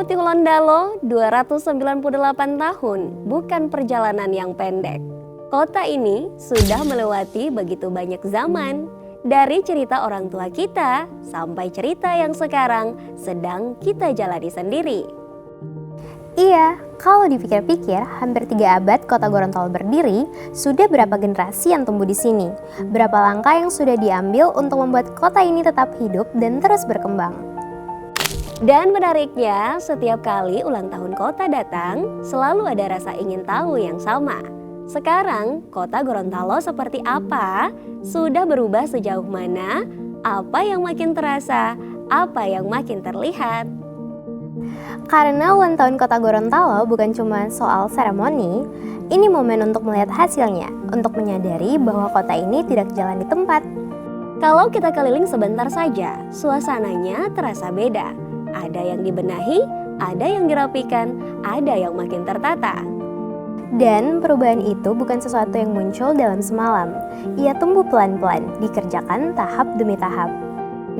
Memutih Londalo 298 tahun bukan perjalanan yang pendek. Kota ini sudah melewati begitu banyak zaman, dari cerita orang tua kita sampai cerita yang sekarang sedang kita jalani sendiri. Iya, kalau dipikir-pikir, hampir 3 abad kota Gorontalo berdiri, sudah berapa generasi yang tumbuh di sini? Berapa langkah yang sudah diambil untuk membuat kota ini tetap hidup dan terus berkembang? Dan menariknya, setiap kali ulang tahun kota datang, selalu ada rasa ingin tahu yang sama. Sekarang, kota Gorontalo seperti apa? Sudah berubah sejauh mana? Apa yang makin terasa? Apa yang makin terlihat? Karena ulang tahun kota Gorontalo bukan cuma soal seremoni, ini momen untuk melihat hasilnya, untuk menyadari bahwa kota ini tidak jalan di tempat. Kalau kita keliling sebentar saja, suasananya terasa beda. Ada yang dibenahi, ada yang dirapikan, ada yang makin tertata. Dan perubahan itu bukan sesuatu yang muncul dalam semalam. Ia tumbuh pelan-pelan, dikerjakan tahap demi tahap.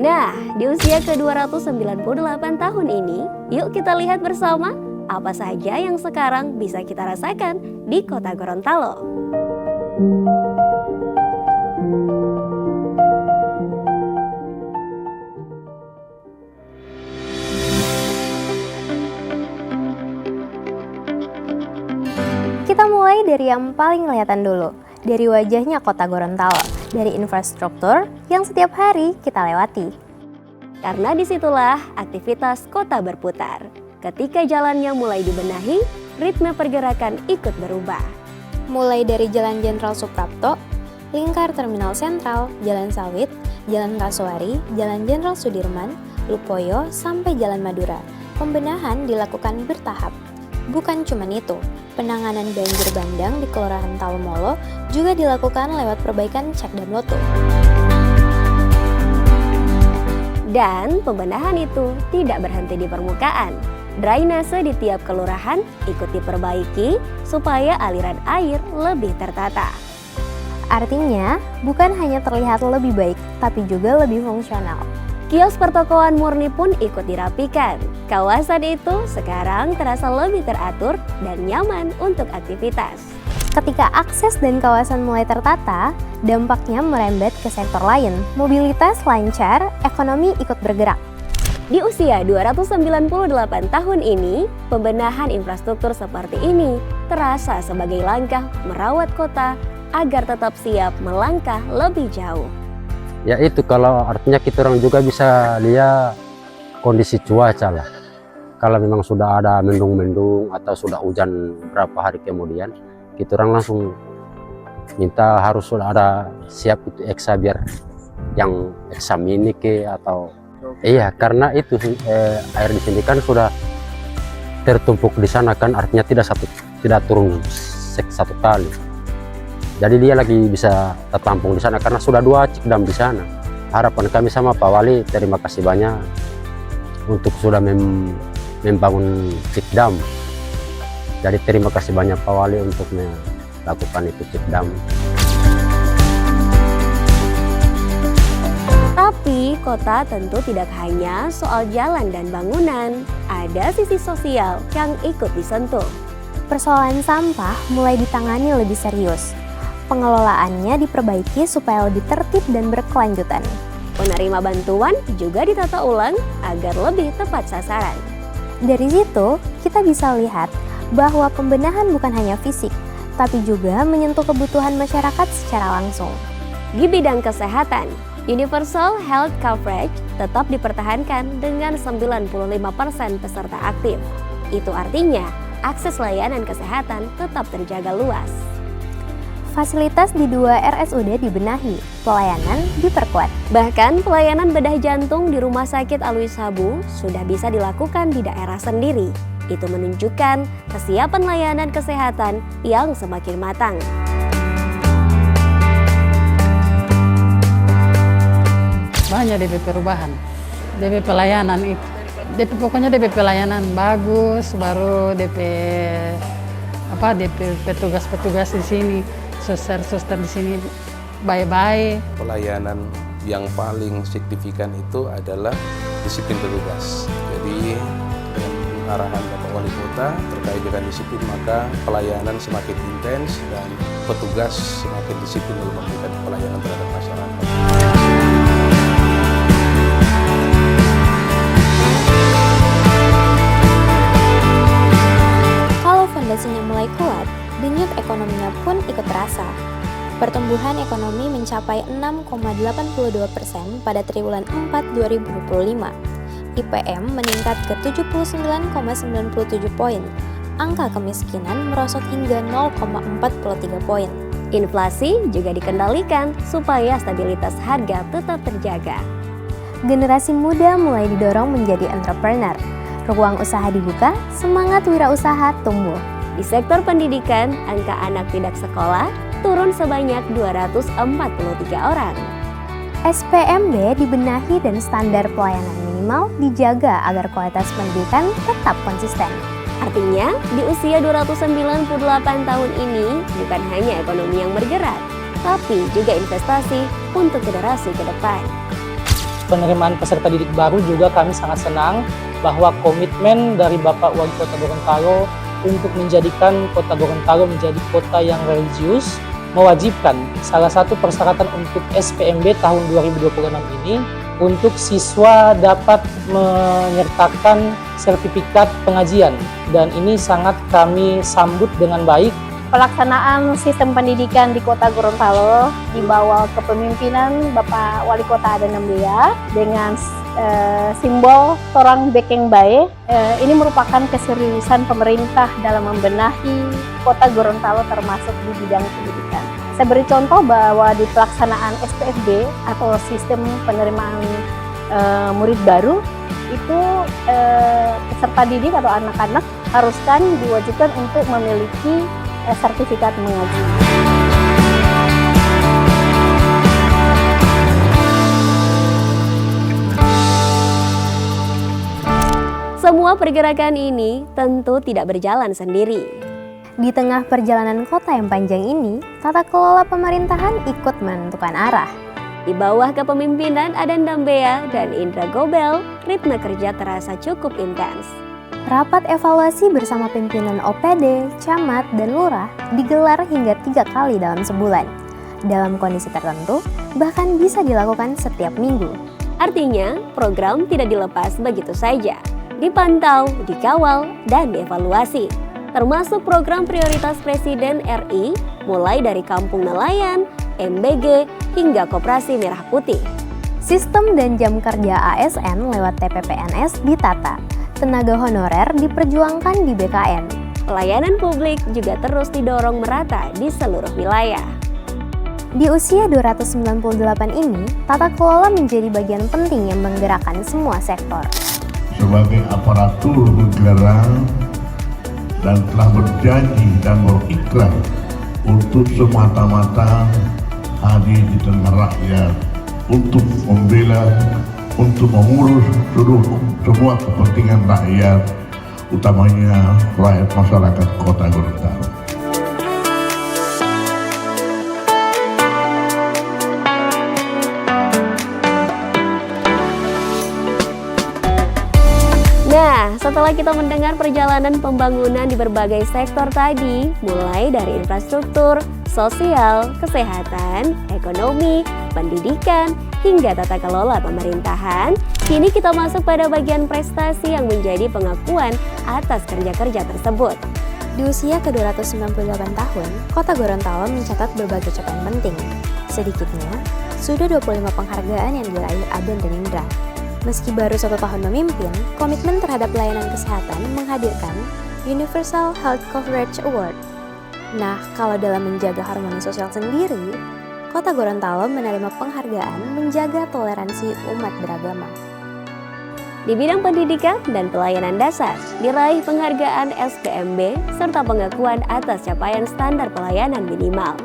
Nah, di usia ke-298 tahun ini, yuk kita lihat bersama apa saja yang sekarang bisa kita rasakan di kota Gorontalo. Kita mulai dari yang paling kelihatan dulu, dari wajahnya kota Gorontalo, dari infrastruktur yang setiap hari kita lewati. Karena disitulah aktivitas kota berputar. Ketika jalannya mulai dibenahi, ritme pergerakan ikut berubah. Mulai dari Jalan Jenderal Suprapto, lingkar Terminal Sentral, Jalan Sawit, Jalan Kasuari, Jalan Jenderal Sudirman, Lupoyo, sampai Jalan Madura. Pembenahan dilakukan bertahap. Bukan cuma itu, penanganan banjir bandang di Kelurahan Talomolo juga dilakukan lewat perbaikan cek dam loto. Dan pembenahan itu tidak berhenti di permukaan. Drainase di tiap kelurahan ikut diperbaiki supaya aliran air lebih tertata. Artinya, bukan hanya terlihat lebih baik, tapi juga lebih fungsional. Kios pertokoan murni pun ikut dirapikan. Kawasan itu sekarang terasa lebih teratur dan nyaman untuk aktivitas. Ketika akses dan kawasan mulai tertata, dampaknya merembet ke sektor lain. Mobilitas lancar, ekonomi ikut bergerak. Di usia 298 tahun ini, pembenahan infrastruktur seperti ini terasa sebagai langkah merawat kota agar tetap siap melangkah lebih jauh. Ya itu, kalau artinya kita orang juga bisa lihat kondisi cuaca lah. Kalau memang sudah ada mendung-mendung atau sudah hujan berapa hari kemudian, kita orang langsung minta harus sudah ada siap itu eksa, biar yang eksa mini ke atau iya, karena itu air di sini kan sudah tertumpuk di sana kan, artinya tidak turun satu kali. Jadi dia lagi bisa tertampung di sana karena sudah 2 cekdam di sana. Harapan kami sama Pak Wali, terima kasih banyak untuk sudah membangun cekdam. Jadi terima kasih banyak Pak Wali untuk melakukan itu cekdam. Tapi kota tentu tidak hanya soal jalan dan bangunan, ada sisi sosial yang ikut disentuh. Persoalan sampah mulai ditangani lebih serius. Pengelolaannya diperbaiki supaya lebih tertib dan berkelanjutan. Penerima bantuan juga ditata ulang agar lebih tepat sasaran. Dari situ, kita bisa lihat bahwa pembenahan bukan hanya fisik, tapi juga menyentuh kebutuhan masyarakat secara langsung. Di bidang kesehatan, Universal Health Coverage tetap dipertahankan dengan 95% peserta aktif. Itu artinya akses layanan kesehatan tetap terjaga luas. Fasilitas di 2 RSUD dibenahi, pelayanan diperkuat. Bahkan pelayanan bedah jantung di Rumah Sakit Alwi Sabu sudah bisa dilakukan di daerah sendiri. Itu menunjukkan kesiapan layanan kesehatan yang semakin matang. Banyak DP perubahan, DP pelayanan itu. Pokoknya DP pelayanan bagus, baru DP petugas-petugas di sini, suster-suster di sini baik-baik. Pelayanan yang paling signifikan itu adalah disiplin petugas. Jadi dengan arahan Bapak Wali Kota terkait dengan disiplin, maka pelayanan semakin intens dan petugas semakin disiplin dalam memberikan pelayanan terhadap masyarakat. Kalau fondasinya mulai kuat, denyut ekonominya pun ikut terasa. Pertumbuhan ekonomi mencapai 6,82% pada triwulan 4 2025. IPM meningkat ke 79,97 poin. Angka kemiskinan merosot hingga 0,43 poin. Inflasi juga dikendalikan supaya stabilitas harga tetap terjaga. Generasi muda mulai didorong menjadi entrepreneur. Ruang usaha dibuka, semangat wirausaha tumbuh. Di sektor pendidikan, angka anak tidak sekolah turun sebanyak 243 orang. SPMB dibenahi dan standar pelayanan minimal dijaga agar kualitas pendidikan tetap konsisten. Artinya, di usia 298 tahun ini bukan hanya ekonomi yang bergerak, tapi juga investasi untuk generasi ke depan. Penerimaan peserta didik baru juga kami sangat senang bahwa komitmen dari Bapak Wali Kota Gorontalo untuk menjadikan Kota Gorontalo menjadi kota yang religius, mewajibkan salah satu persyaratan untuk SPMB tahun 2026 ini untuk siswa dapat menyertakan sertifikat pengajian, dan ini sangat kami sambut dengan baik. Pelaksanaan sistem pendidikan di Kota Gorontalo di bawah kepemimpinan Bapak Wali Kota Adan Nambea dengan simbol Torang Bekeng Bae. Ini merupakan keseriusan pemerintah dalam membenahi Kota Gorontalo termasuk di bidang pendidikan. Saya beri contoh bahwa di pelaksanaan SPFB atau sistem penerimaan murid baru itu peserta didik atau anak-anak haruskan diwajibkan untuk memiliki sertifikat mengaji. Semua pergerakan ini tentu tidak berjalan sendiri. Di tengah perjalanan kota yang panjang ini, tata kelola pemerintahan ikut menentukan arah. Di bawah kepemimpinan Adan Nambea dan Indra Gobel, ritme kerja terasa cukup intens. Rapat evaluasi bersama pimpinan OPD, camat, dan lurah digelar hingga 3 kali dalam sebulan. Dalam kondisi tertentu, bahkan bisa dilakukan setiap minggu. Artinya, program tidak dilepas begitu saja. Dipantau, dikawal, dan dievaluasi. Termasuk program prioritas Presiden RI, mulai dari Kampung Nelayan, MBG, hingga Koperasi Merah Putih. Sistem dan jam kerja ASN lewat TPPNS ditata. Tenaga honorer diperjuangkan di BKN. Pelayanan publik juga terus didorong merata di seluruh wilayah. Di usia 298 ini, tata kelola menjadi bagian penting yang menggerakkan semua sektor. Sebagai aparatur negara dan telah berjanji dan berikrar untuk semata-mata hadir di tengah rakyat untuk membela, untuk mengurus semua kepentingan rakyat, utamanya rakyat masyarakat Kota Gorontalo. Nah, setelah kita mendengar perjalanan pembangunan di berbagai sektor tadi, mulai dari infrastruktur, sosial, kesehatan, ekonomi, pendidikan, hingga tata kelola pemerintahan, kini kita masuk pada bagian prestasi yang menjadi pengakuan atas kerja-kerja tersebut. Di usia ke-298 tahun, Kota Gorontalo mencatat berbagai capaian penting. Sedikitnya, sudah 25 penghargaan yang diraih Adan dan Indra. Meski baru 1 tahun memimpin, komitmen terhadap layanan kesehatan menghadirkan Universal Health Coverage Award. Nah, kalau dalam menjaga harmoni sosial sendiri, Kota Gorontalo menerima penghargaan menjaga toleransi umat beragama. Di bidang pendidikan dan pelayanan dasar, diraih penghargaan SPMB serta pengakuan atas capaian standar pelayanan minimal.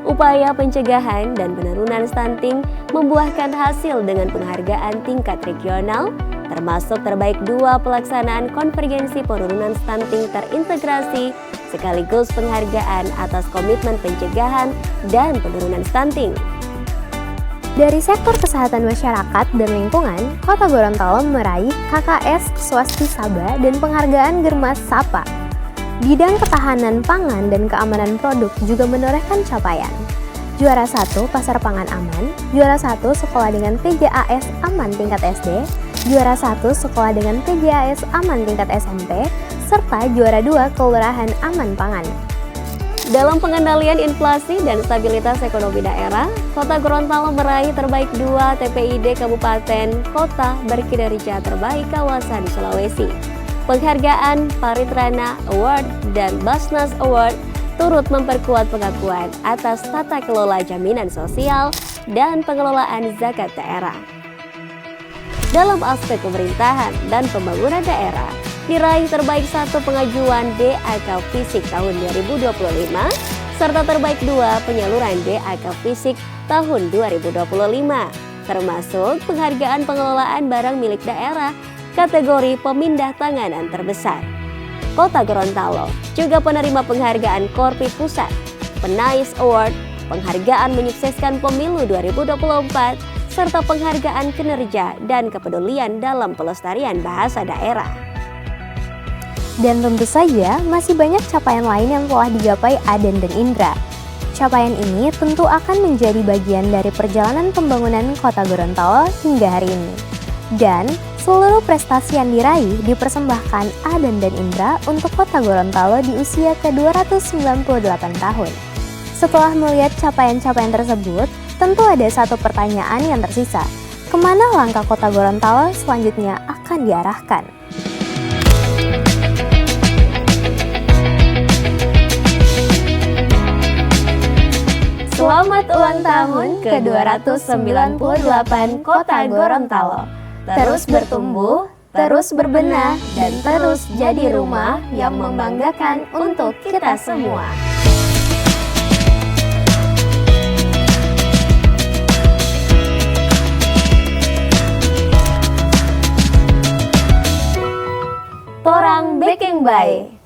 Upaya pencegahan dan penurunan stunting membuahkan hasil dengan penghargaan tingkat regional, termasuk terbaik 2 pelaksanaan konvergensi penurunan stunting terintegrasi, sekaligus penghargaan atas komitmen pencegahan dan penurunan stunting. Dari sektor kesehatan masyarakat dan lingkungan, Kota Gorontalo meraih KKS Swastisaba dan penghargaan Germas Sapa. Bidang ketahanan pangan dan keamanan produk juga menorehkan capaian. Juara 1 Pasar Pangan Aman, juara 1 Sekolah dengan PJAS Aman tingkat SD, juara 1 Sekolah dengan PJAS Aman tingkat SMP, serta juara 2 Kelurahan Aman Pangan. Dalam pengendalian inflasi dan stabilitas ekonomi daerah, Kota Gorontalo meraih terbaik 2 TPID Kabupaten Kota berkinerja terbaik kawasan Sulawesi. Penghargaan Paritrana Award dan Basnas Award turut memperkuat pengakuan atas tata kelola jaminan sosial dan pengelolaan zakat daerah. Dalam aspek pemerintahan dan pembangunan daerah, diraih terbaik 1 pengajuan DAK Fisik tahun 2025, serta terbaik 2 penyaluran DAK Fisik tahun 2025, termasuk penghargaan pengelolaan barang milik daerah kategori pemindah tanganan terbesar. Kota Gorontalo juga penerima penghargaan Korpi Pusat, Penais Award, penghargaan menyukseskan pemilu 2024, serta penghargaan kinerja dan kepedulian dalam pelestarian bahasa daerah. Dan tentu saja masih banyak capaian lain yang telah digapai Aden dan Indra. Capaian ini tentu akan menjadi bagian dari perjalanan pembangunan Kota Gorontalo hingga hari ini. Dan seluruh prestasi yang diraih dipersembahkan Aden dan Indra untuk Kota Gorontalo di usia ke-298 tahun. Setelah melihat capaian-capaian tersebut, tentu ada satu pertanyaan yang tersisa. Kemana langkah Kota Gorontalo selanjutnya akan diarahkan? Selamat ulang tahun ke-298 Kota Gorontalo. Terus bertumbuh, terus berbenah, dan terus jadi rumah yang membanggakan untuk kita semua. Torang Bekeng Bae.